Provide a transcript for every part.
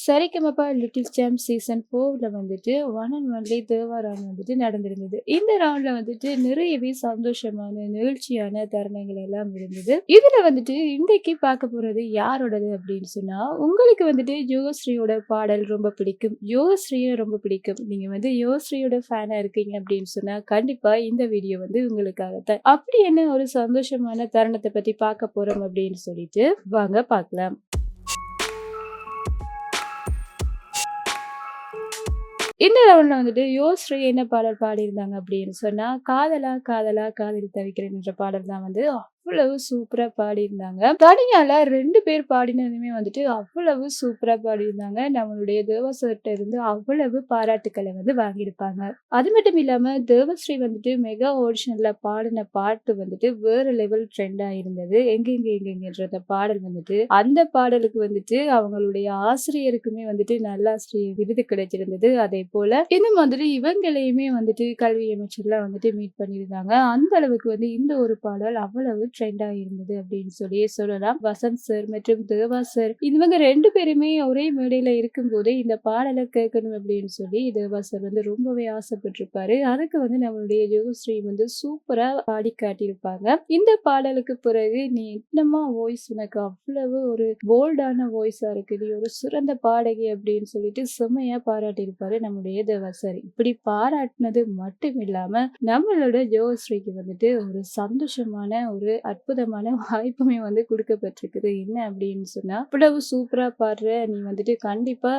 Sa Re Ga Ma Pa little champ season 4ல வந்துட்டு one and only Deva round வந்துட்டு நடந்திருந்தது. இந்த ரவுண்ட்ல வந்துட்டு நிறையவே சந்தோஷமான, நெகிழ்ச்சியான தருணங்கள் எல்லாம் இருந்தது. இதுல வந்துட்டு இன்றைக்கு பார்க்க போறது யாரோடது அப்படின்னு சொன்னா, உங்களுக்கு வந்துட்டு யோகஸ்ரீயோட பாடல் ரொம்ப பிடிக்கும். யோகஸ்ரீய ரொம்ப பிடிக்கும். நீங்க வந்து யோகஸ்ரீயோட ஃபேனா இருக்கீங்க அப்படின்னு சொன்னா, கண்டிப்பா இந்த வீடியோ வந்து உங்களுக்காகத்தான். அப்படி என்ன ஒரு சந்தோஷமான தருணத்தை பத்தி பார்க்க போறோம் அப்படின்னு சொல்லிட்டு வாங்க பார்க்கலாம். இந்த ரவுண்ட்ல வந்துட்டு யோஸ்ரீ என்ன பாடல் பாடியிருந்தாங்க அப்படின்னு சொன்னா, காதலா காதலா காதலி தவிக்கிறேன் என்ற பாடல் தான் வந்து அவ்வளவு சூப்பரா பாடியிருந்தாங்க. தனியால 2 பேர் பாடினதுமே வந்துட்டு அவ்வளவு சூப்பரா பாடியிருந்தாங்க. நம்மளுடைய தேவா சார்ட்ட இருந்து அவ்வளவு பாராட்டுக்கள வந்து வாங்கியிருப்பாங்க. அது மட்டும் இல்லாம தேவஸ்ரீ வந்துட்டு மெகா ஆடிஷன்ல பாடின பாட்டு வந்துட்டு வேற லெவல் ட்ரெண்டா இருந்தது. எங்கெங்க எங்கெங்கன்ற அந்த பாடல் வந்துட்டு அந்த பாடலுக்கு வந்துட்டு அவங்களுடைய ஆசிரியருக்குமே வந்துட்டு நல்லாசிரியர் விருது கிடைச்சிருந்தது. அதே போல இந்த மாதிரி இவங்களையுமே வந்துட்டு கல்வி அமைச்சர்லாம் வந்துட்டு மீட் பண்ணியிருந்தாங்க. அந்த அளவுக்கு வந்து இந்த ஒரு பாடல் அவ்வளவு ட்ரெண்டா இருந்தது அப்படின்னு சொல்லி சொல்லலாம். வசந்த் சார் மற்றும் தேவா சார் இவங்க 2 பேருமே ஒரே மேடையில இருக்கும்போதே இந்த பாடலை கேட்கணும் அப்படின்னு சொல்லி தேவா சார் வந்து ரொம்பவே ஆசைப்பட்டிருப்பாரு. அதுக்கு வந்து நம்மளுடைய யோகஸ்ரீ வந்து சூப்பரா பாடி காட்டியிருப்பாங்க. இந்த பாடலுக்கு பிறகு நீ என்னமா வாய்ஸ் உனக்கு அவ்வளவு ஒரு போல்டான வாய்ஸா இருக்கு, நீ ஒரு சிறந்த பாடகி அப்படின்னு சொல்லிட்டு செம்மையா பாராட்டியிருப்பாரு நம்முடைய தேவா சார். இப்படி பாராட்டினது மட்டும் இல்லாம நம்மளோட யோகஸ்ரீக்கு வந்துட்டு ஒரு சந்தோஷமான ஒரு அற்புதமான வாய்ப்புமே வந்து கொடுக்கப்பட்டிருக்குது. என்ன அப்படின்னு சொன்னா, இவ்வளவு சூப்பரா பாடுற, நீ வந்துட்டு கண்டிப்பா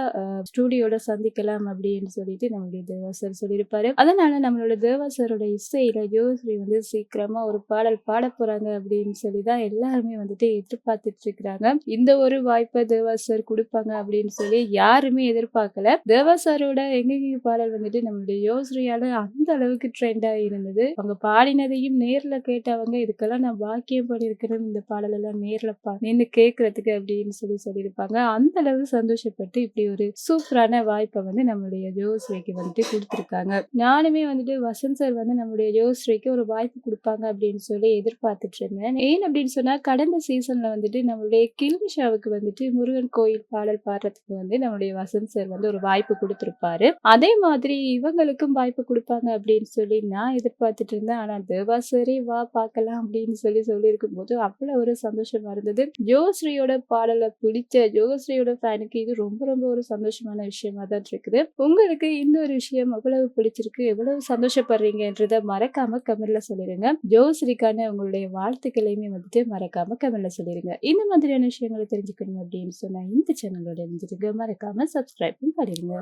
ஸ்டூடியோல சந்திக்கலாம் அப்படின்னு சொல்லிட்டு நம்மளுடைய தேவா சார் சொல்லியிருப்பாரு. அதனால நம்மளோட தேவா சாரோட இசையில யோகஸ்ரீ வந்து சீக்கிரமா ஒரு பாடல் பாட போறாங்க அப்படின்னு சொல்லிதான் எல்லாருமே வந்துட்டு எதிர்பார்த்துட்டு இருக்கிறாங்க. இந்த ஒரு வாய்ப்பை தேவா சார் கொடுப்பாங்க அப்படின்னு சொல்லி யாருமே எதிர்பார்க்கல. தேவா சாரோட எங்கெங்க பாடல் வந்துட்டு நம்மளுடைய யோகஸ்ரீயால அந்த அளவுக்கு ட்ரெண்டா இருந்தது. அவங்க பாடினதையும் நேர்ல கேட்டவங்க, இதுக்கெல்லாம் நான் பாக்கியம் பண்ணியிருக்கிறேன் இந்த பாடலெல்லாம் நேர்ல நின்று கேட்கறதுக்கு அப்படின்னு சொல்லியிருப்பாங்க. அந்த அளவு சந்தோஷப்பட்டு இப்படி ஒரு சூப்பரான வாய்ப்பை வந்து நம்மளுடைய யோகஸ்ரீக்கு வந்துட்டு கொடுத்துருக்காங்க. நானுமே வந்துட்டு வசந்த் சார் வந்து நம்மளுடைய யோகஸ்ரீக்கு ஒரு வாய்ப்பு கொடுப்பாங்க அப்படின்னு சொல்லி எதிர்பார்த்துட்டு இருந்தேன். ஏன் அப்படின்னு சொன்னா, கடந்த சீசன்ல வந்துட்டு நம்மளுடைய கில்மிஷாவுக்கு வந்துட்டு முருகன் கோயில் பாடல் பாடுறதுக்கு வந்து நம்மளுடைய வசந்த் சார் வந்து ஒரு வாய்ப்பு கொடுத்திருப்பாரு. அதே மாதிரி இவங்களுக்கும் வாய்ப்பு கொடுப்பாங்க அப்படின்னு சொல்லி நான் எதிர்பார்த்துட்டு இருந்தேன். ஆனா தேவா சாரே வா பார்க்கலாம் அப்படின்னு சொல்லியிருக்கும் போது அவ்வளவு ஒரு சந்தோஷமா இருந்தது. யோகஸ்ரீயோட பாடலை பிடிச்ச யோகஸ்ரீயோட ஃபேனுக்கு இது ரொம்ப ரொம்ப ஒரு சந்தோஷமான விஷயமா தான் இருக்குது. உங்களுக்கு இந்த ஒரு விஷயம் எவ்வளவு பிடிச்சிருக்கு, எவ்வளவு சந்தோஷப்படுறீங்கன்றத மறக்காம கமெண்ட்ல சொல்லிருங்க. யோகஸ்ரீக்கான உங்களுடைய வாழ்த்துக்களையுமே வந்துட்டு மறக்காம கமெண்ட்ல சொல்லிருங்க. இந்த மாதிரியான விஷயங்களை தெரிஞ்சுக்கணும் அப்படின்னு சொன்னா இந்த சேனலோட இருந்துருங்க, மறக்காம சப்ஸ்கிரைப் பண்ணிடுங்க.